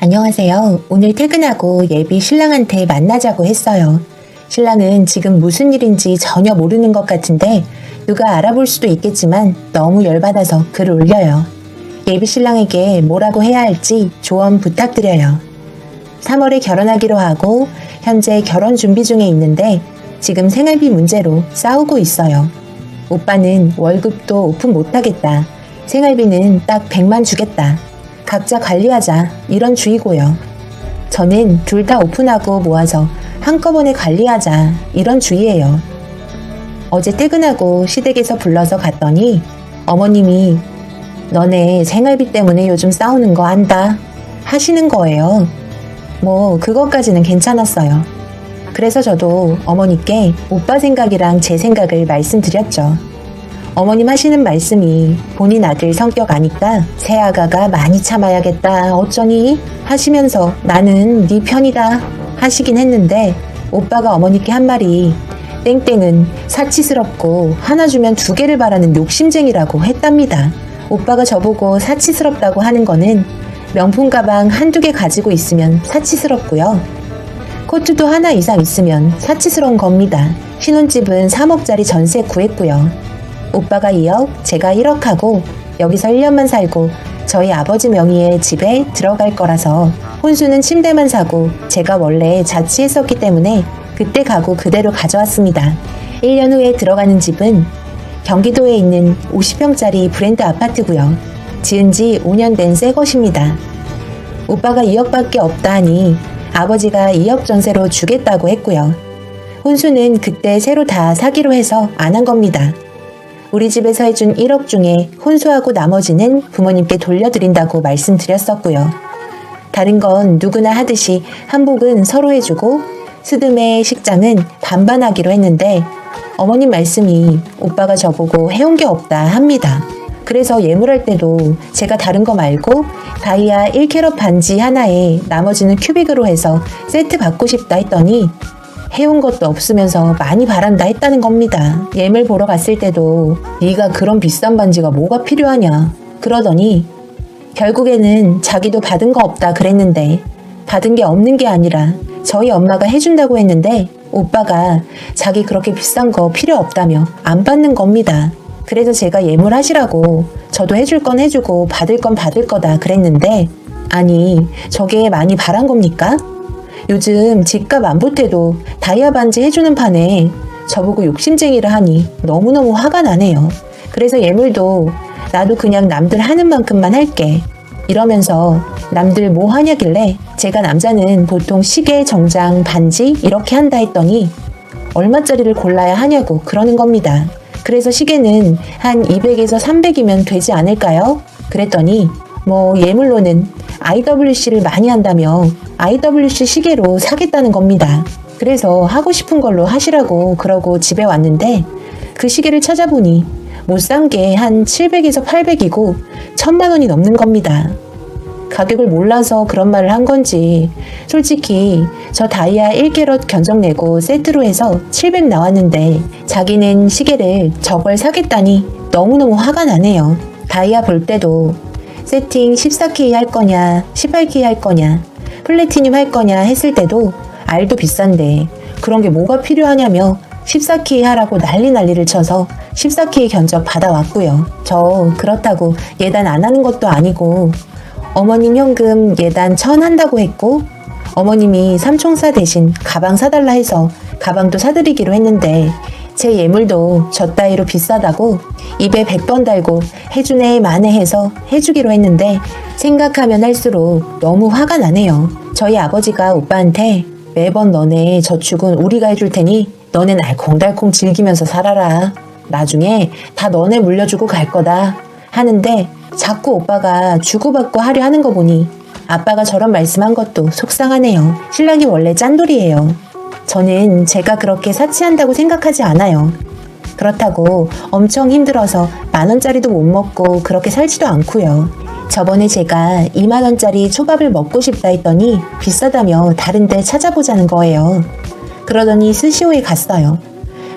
안녕하세요. 오늘 퇴근하고 예비 신랑한테 만나자고 했어요. 신랑은 지금 무슨 일인지 전혀 모르는 것 같은데 누가 알아볼 수도 있겠지만 너무 열받아서 글을 올려요. 예비 신랑에게 뭐라고 해야 할지 조언 부탁드려요. 3월에 결혼하기로 하고 현재 결혼 준비 중에 있는데 지금 생활비 문제로 싸우고 있어요. 오빠는 월급도 오픈 못하겠다. 생활비는 딱 100만 주겠다. 각자 관리하자 이런 주의고요. 저는 둘 다 오픈하고 모아서 한꺼번에 관리하자 이런 주의예요. 어제 퇴근하고 시댁에서 불러서 갔더니 어머님이 너네 생활비 때문에 요즘 싸우는 거 안다 하시는 거예요. 뭐 그것까지는 괜찮았어요. 그래서 저도 어머니께 오빠 생각이랑 제 생각을 말씀드렸죠. 어머님 하시는 말씀이 본인 아들 성격 아니까 새아가가 많이 참아야겠다 어쩌니 하시면서 나는 네 편이다 하시긴 했는데 오빠가 어머니께 한 말이 땡땡은 사치스럽고 하나 주면 두 개를 바라는 욕심쟁이라고 했답니다. 오빠가 저보고 사치스럽다고 하는 거는 명품 가방 한두 개 가지고 있으면 사치스럽고요. 코트도 하나 이상 있으면 사치스러운 겁니다. 신혼집은 3억짜리 전세 구했고요. 오빠가 2억, 제가 1억 하고 여기서 1년만 살고 저희 아버지 명의의 집에 들어갈 거라서 혼수는 침대만 사고 제가 원래 자취했었기 때문에 그때 가구 그대로 가져왔습니다. 1년 후에 들어가는 집은 경기도에 있는 50평짜리 브랜드 아파트고요. 지은 지 5년 된 새 것입니다. 오빠가 2억밖에 없다 하니 아버지가 2억 전세로 주겠다고 했고요. 혼수는 그때 새로 다 사기로 해서 안 한 겁니다. 우리 집에서 해준 1억 중에 혼수하고 나머지는 부모님께 돌려드린다고 말씀드렸었고요. 다른 건 누구나 하듯이 한복은 서로 해주고 스드메 식장은 반반 하기로 했는데 어머님 말씀이 오빠가 저보고 해온 게 없다 합니다. 그래서 예물할 때도 제가 다른 거 말고 다이아 1캐럿 반지 하나에 나머지는 큐빅으로 해서 세트 받고 싶다 했더니 해온 것도 없으면서 많이 바란다 했다는 겁니다. 예물 보러 갔을 때도 네가 그런 비싼 반지가 뭐가 필요하냐 그러더니 결국에는 자기도 받은 거 없다 그랬는데 받은 게 없는 게 아니라 저희 엄마가 해준다고 했는데 오빠가 자기 그렇게 비싼 거 필요 없다며 안 받는 겁니다. 그래서 제가 예물하시라고 저도 해줄 건 해주고 받을 건 받을 거다 그랬는데 아니 저게 많이 바란 겁니까? 요즘 집값 안 보태도 다이아 반지 해주는 판에 저보고 욕심쟁이라 하니 너무너무 화가 나네요. 그래서 예물도 나도 그냥 남들 하는 만큼만 할게 이러면서 남들 뭐 하냐길래 제가 남자는 보통 시계, 정장, 반지 이렇게 한다 했더니 얼마짜리를 골라야 하냐고 그러는 겁니다. 그래서 시계는 한 200에서 300이면 되지 않을까요? 그랬더니 뭐 예물로는 IWC를 많이 한다며 IWC 시계로 사겠다는 겁니다. 그래서 하고 싶은 걸로 하시라고 그러고 집에 왔는데 그 시계를 찾아보니 못 산 게 한 700에서 800이고 1000만 원이 넘는 겁니다. 가격을 몰라서 그런 말을 한 건지 솔직히 저 다이아 1캐럿 견적 내고 세트로 해서 700 나왔는데 자기는 시계를 저걸 사겠다니 너무너무 화가 나네요. 다이아 볼 때도 세팅 14K 할 거냐 18K 할 거냐 플래티늄 할 거냐 했을 때도 알도 비싼데 그런 게 뭐가 필요하냐며 14K 하라고 난리를 쳐서 14K 견적 받아왔고요. 저 그렇다고 예단 안 하는 것도 아니고 어머님 현금 예단 1000 한다고 했고 어머님이 삼총사 대신 가방 사달라 해서 가방도 사드리기로 했는데 제 예물도 저 따위로 비싸다고 입에 100번 달고 해주네 마네 해서 해주기로 했는데 생각하면 할수록 너무 화가 나네요. 저희 아버지가 오빠한테 매번 너네 저축은 우리가 해줄 테니 너넨 알콩달콩 즐기면서 살아라. 나중에 다 너네 물려주고 갈 거다 하는데 자꾸 오빠가 주고받고 하려 하는 거 보니 아빠가 저런 말씀한 것도 속상하네요. 신랑이 원래 짠돌이에요. 저는 제가 그렇게 사치한다고 생각하지 않아요. 그렇다고 엄청 힘들어서 10,000원짜리도 못 먹고 그렇게 살지도 않고요. 저번에 제가 20,000원짜리 초밥을 먹고 싶다 했더니 비싸다며 다른 데 찾아보자는 거예요. 그러더니 스시오에 갔어요.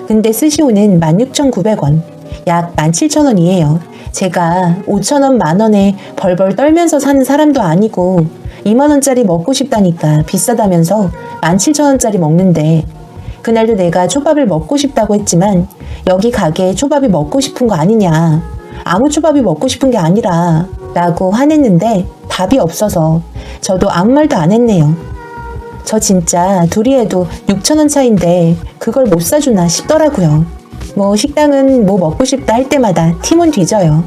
근데 스시오는 16,900원, 약 17,000원이에요. 제가 5,000원, 10,000원에 벌벌 떨면서 사는 사람도 아니고 2만원짜리 먹고 싶다니까 비싸다면서 17,000원짜리 먹는데 그날도 내가 초밥을 먹고 싶다고 했지만 여기 가게에 초밥이 먹고 싶은 거 아니냐. 아무 초밥이 먹고 싶은 게 아니라 라고 화냈는데 답이 없어서 저도 아무 말도 안 했네요. 저 진짜 둘이 해도 6,000원 차인데 그걸 못 사주나 싶더라고요. 뭐 식당은 뭐 먹고 싶다 할 때마다 팀은 뒤져요.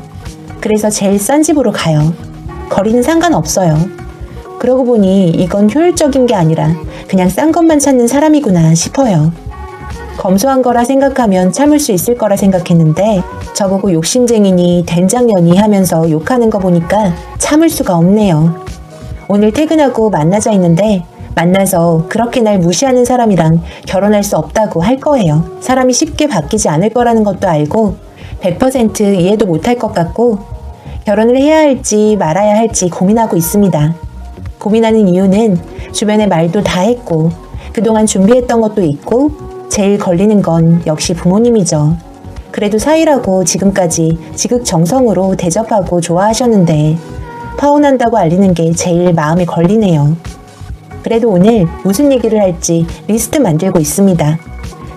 그래서 제일 싼 집으로 가요. 거리는 상관없어요. 그러고 보니 이건 효율적인 게 아니라 그냥 싼 것만 찾는 사람이구나 싶어요. 검소한 거라 생각하면 참을 수 있을 거라 생각했는데 저보고 욕심쟁이니 된장년이 하면서 욕하는 거 보니까 참을 수가 없네요. 오늘 퇴근하고 만나자 했는데 만나서 그렇게 날 무시하는 사람이랑 결혼할 수 없다고 할 거예요. 사람이 쉽게 바뀌지 않을 거라는 것도 알고 100% 이해도 못할 것 같고 결혼을 해야 할지 말아야 할지 고민하고 있습니다. 고민하는 이유는 주변에 말도 다 했고 그동안 준비했던 것도 있고 제일 걸리는 건 역시 부모님이죠. 그래도 사이라고 지금까지 지극정성으로 대접하고 좋아하셨는데 파혼한다고 알리는 게 제일 마음에 걸리네요. 그래도 오늘 무슨 얘기를 할지 리스트 만들고 있습니다.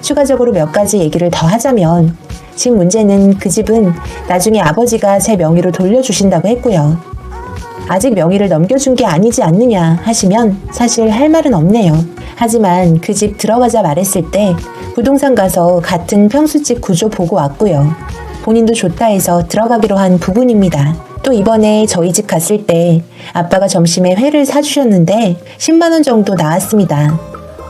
추가적으로 몇 가지 얘기를 더 하자면 집 문제는 그 집은 나중에 아버지가 제 명의로 돌려주신다고 했고요. 아직 명의를 넘겨준 게 아니지 않느냐 하시면 사실 할 말은 없네요. 하지만 그 집 들어가자 말했을 때 부동산 가서 같은 평수집 구조 보고 왔고요. 본인도 좋다 해서 들어가기로 한 부분입니다. 또 이번에 저희 집 갔을 때 아빠가 점심에 회를 사주셨는데 10만원 정도 나왔습니다.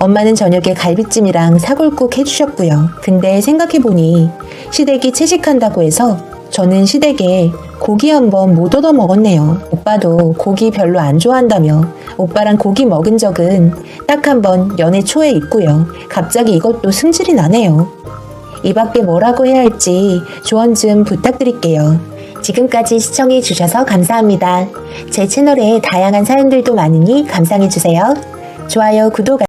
엄마는 저녁에 갈비찜이랑 사골국 해주셨고요. 근데 생각해보니 시댁이 채식한다고 해서 저는 시댁에 고기 한번 못 얻어 먹었네요. 오빠도 고기 별로 안 좋아한다며 오빠랑 고기 먹은 적은 딱 한 번 연애 초에 있고요. 갑자기 이것도 승질이 나네요. 이 밖에 뭐라고 해야 할지 조언 좀 부탁드릴게요. 지금까지 시청해주셔서 감사합니다. 제 채널에 다양한 사연들도 많으니 감상해주세요. 좋아요, 구독,